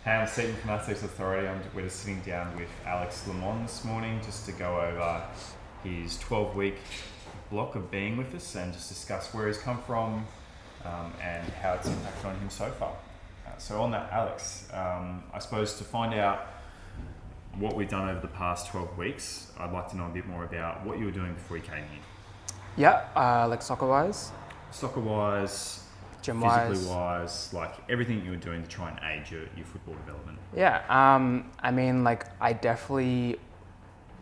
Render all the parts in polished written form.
Hey, I'm Stephen from Athletics Authority. We're just sitting down with Alex Lamond this morning just to go over his 12-week block of being with us and just discuss where he's come from and how it's impacted on him so far. So on that, Alex, I suppose to find out what we've done over the past 12 weeks, I'd like to know a bit more about what you were doing before you came here. Yeah, like soccer-wise, Soccer-wise, gym-wise. physically-wise, like everything you were doing to try and aid your football development. Yeah, I mean, like I definitely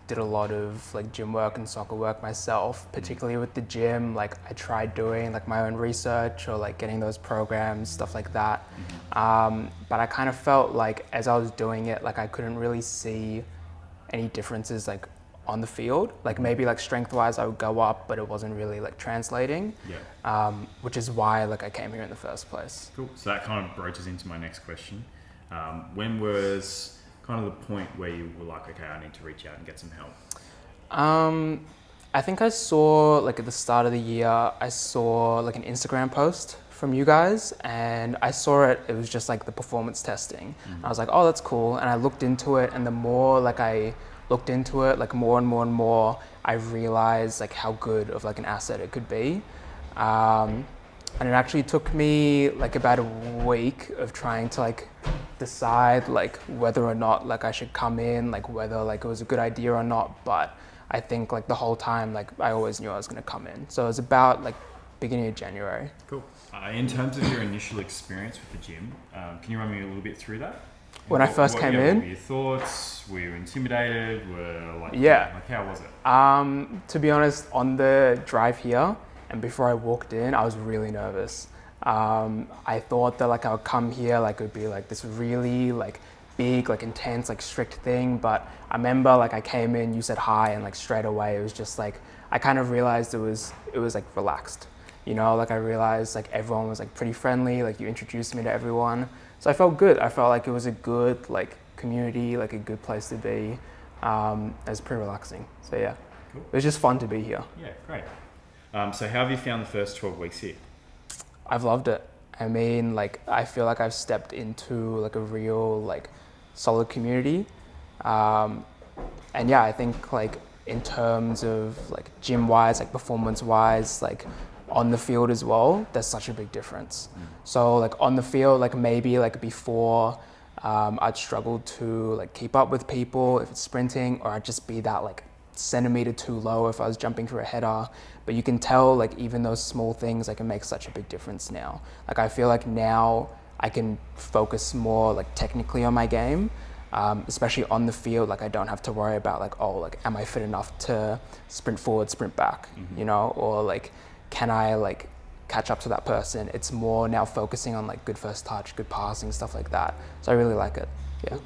did a lot of like gym work and soccer work myself, particularly with the gym. Like I tried doing like my own research or like getting those programs, stuff like that. But I kind of felt like as I was doing it, like I couldn't really see any differences like on the field. Like maybe like strength-wise I would go up, but it wasn't really like translating. Yeah. Which is why like I came here in the first place. Cool. So that kind of broaches into my next question. When was kind of the point where you were like, okay, I need to reach out and get some help? I think I saw like at the start of the year, I saw like an Instagram post from you guys, and I saw it was just like the performance testing. I was like, oh, that's cool. And I looked into it, and the more like I looked into it, like more and more and more, I realized like how good of like an asset it could be. And it actually took me like about a week of trying to like decide like whether or not like I should come in, like whether like it was a good idea or not. But I think like the whole time, like I always knew I was going to come in. So it was about like beginning of January. Cool. In terms of your initial experience with the gym, can you run me a little bit through that? When I first came in, what were your thoughts? Were you intimidated? Yeah. Like how was it? To be honest, on the drive here and before I walked in, I was really nervous. I thought that like I would come here, like it would be like this really like big, like intense, like strict thing. But I remember like I came in, you said hi, and like straight away it was just like I kind of realized it was like relaxed. You know, like I realized like everyone was like pretty friendly, like you introduced me to everyone. So I felt good. I felt like it was a good like community, like a good place to be. It was pretty relaxing. So yeah, Cool. it was just fun to be here. Yeah, great. So how have you found the first 12 weeks here? I've loved it. I mean, like I feel like I've stepped into like a real like solid community. And yeah, I think like in terms of like gym wise, like performance wise, like on the field as well, there's such a big difference. So like on the field, like maybe like before I'd struggle to like keep up with people if it's sprinting, or I'd just be that like centimeter too low if I was jumping through a header. But you can tell like even those small things like can make such a big difference now. Like I feel like now I can focus more like technically on my game, especially on the field. Like I don't have to worry about like, oh, like am I fit enough to sprint forward, sprint back, you know, or like can I like catch up to that person? It's more now focusing on like good first touch, good passing, stuff like that. So I really like it. Yeah.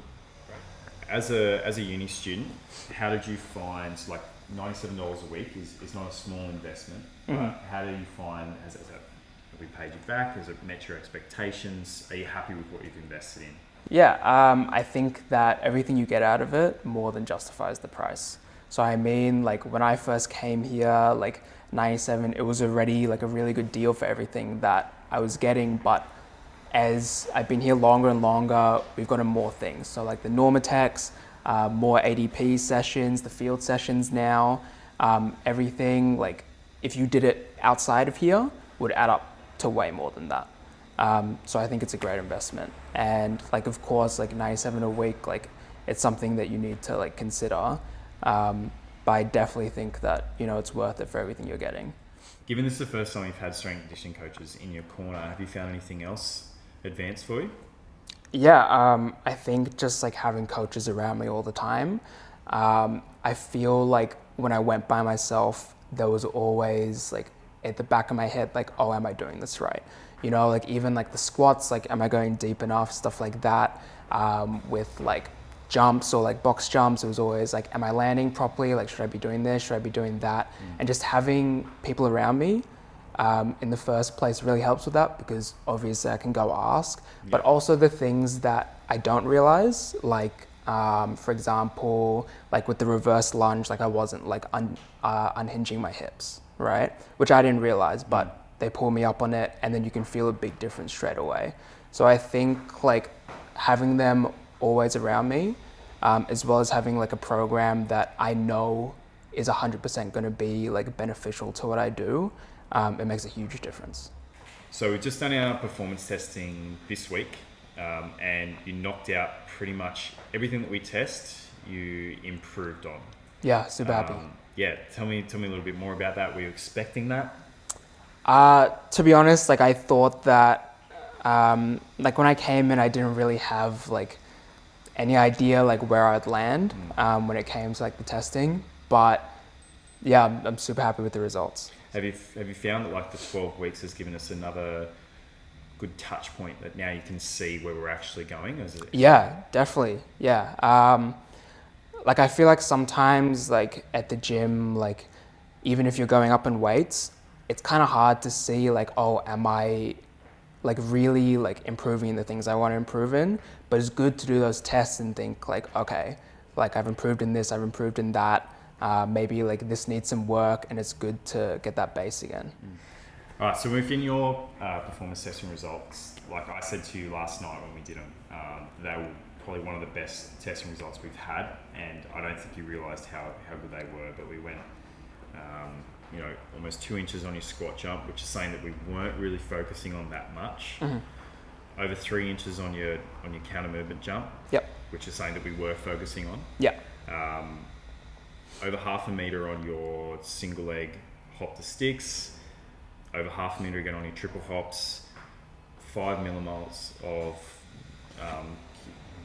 As a uni student, how did you find like $97 a week is not a small investment, but how do you find have we paid you back? Has it met your expectations? Are you happy with what you've invested in? Yeah, I think that everything you get out of it more than justifies the price. So I mean, like when I first came here, like 97, it was already like a really good deal for everything that I was getting. But as I've been here longer and longer, we've gotten more things. So like the Normatex, more ADP sessions, the field sessions now, everything like if you did it outside of here would add up to way more than that. So I think it's a great investment. And like, of course, like 97 a week, like it's something that you need to like consider. But I definitely think that, you know, it's worth it for everything you're getting. Given this is the first time you've had strength and conditioning coaches in your corner, have you found anything else advanced for you? Yeah, I think just like having coaches around me all the time. I feel like when I went by myself, there was always like at the back of my head, like, oh, am I doing this right? You know, like even like the squats, like, am I going deep enough? Stuff like that. With like jumps or like box jumps, it was always like, am I landing properly? Like, should I be doing this? Should I be doing that? And just having people around me in the first place really helps with that, because obviously I can go ask, but also the things that I don't realize, like for example, like with the reverse lunge, like I wasn't like unhinging my hips, right? Which I didn't realize, but they pull me up on it and then you can feel a big difference straight away. So I think like having them always around me, as well as having like a program that I know is 100% going to be like beneficial to what I do, it makes a huge difference. So we've just done our performance testing this week, and you knocked out pretty much everything that we test. You improved on. Yeah, super happy. Yeah, tell me a little bit more about that. Were you expecting that? To be honest, like I thought that, like when I came in, I didn't really have like any idea like where I'd land when it came to like the testing. But yeah, I'm super happy with the results. Have you found that like the 12 weeks has given us another good touch point that now you can see where we're actually going? Yeah, definitely. Yeah. Like I feel like sometimes like at the gym, like even if you're going up in weights, it's kind of hard to see like, oh, am I like really like improving the things I want to improve in? But it's good to do those tests and think like, okay, like I've improved in this, I've improved in that. Maybe like this needs some work, and it's good to get that base again. All right, so within your performance testing results, like I said to you last night when we did them, they were probably one of the best testing results we've had, and I don't think you realised how good they were, but we went almost 2 inches on your squat jump, which is saying that we weren't really focusing on that much. Mm-hmm. Over 3 inches on your counter movement jump, yep, which is saying that we were focusing on. Yep. Over 0.5 meter on your single leg hop to sticks, over 0.5 meter again on your triple hops, 5 millimoles of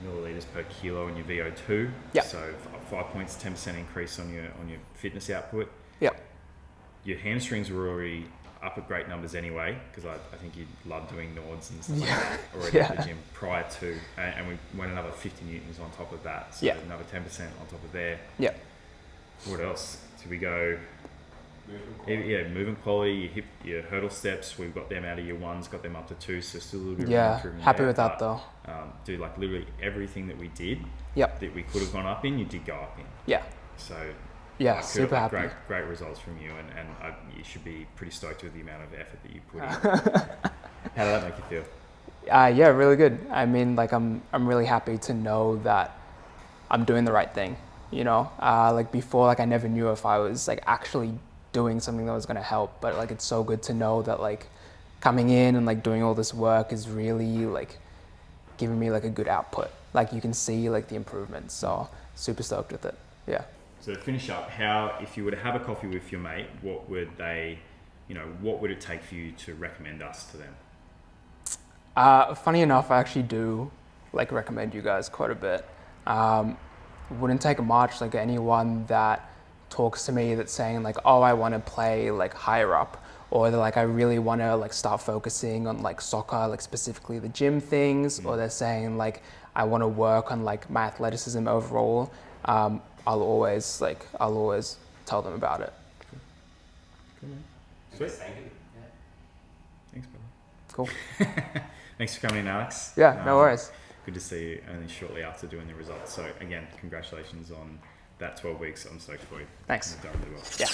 milliliters per kilo in your VO2. Yep. So 5 points, 10% increase on your fitness output. Yep. Your hamstrings were already up at great numbers anyway, because I think you love doing Nords and stuff like that already at the gym prior to, and we went another 50 newtons on top of that, so another 10% on top of there. Yep. What else? Did we go? Movement quality, your hurdle steps, we've got them out of year 1s, got them up to 2, so still a little bit of improvement. Happy there, with that though. Dude, like literally everything that we did, that we could have gone up in, you did go up in. Yeah. So yeah, super happy. Great results from you, and you should be pretty stoked with the amount of effort that you put in. How did that make you feel? Yeah, really good. I mean, like I'm really happy to know that I'm doing the right thing. You know, like before, like I never knew if I was like actually doing something that was going to help, but like it's so good to know that like coming in and like doing all this work is really like giving me like a good output. Like you can see like the improvements, so super stoked with it. Yeah. So to finish up, if you were to have a coffee with your mate, what would it take for you to recommend us to them? Funny enough, I actually do like recommend you guys quite a bit. Wouldn't take much, like anyone that talks to me that's saying like, oh, I want to play like higher up, or they're like, I really want to like start focusing on like soccer, like specifically the gym things, or they're saying like, I want to work on like my athleticism overall. I'll always tell them about it. Cool. Sweet. Thank you. Yeah. Thanks, brother. Cool. Thanks for coming in, Alex. Yeah, no worries. Good to see you only shortly after doing the results. So again, congratulations on that 12 weeks. I'm stoked for you. Thanks. You've done really well. Yeah.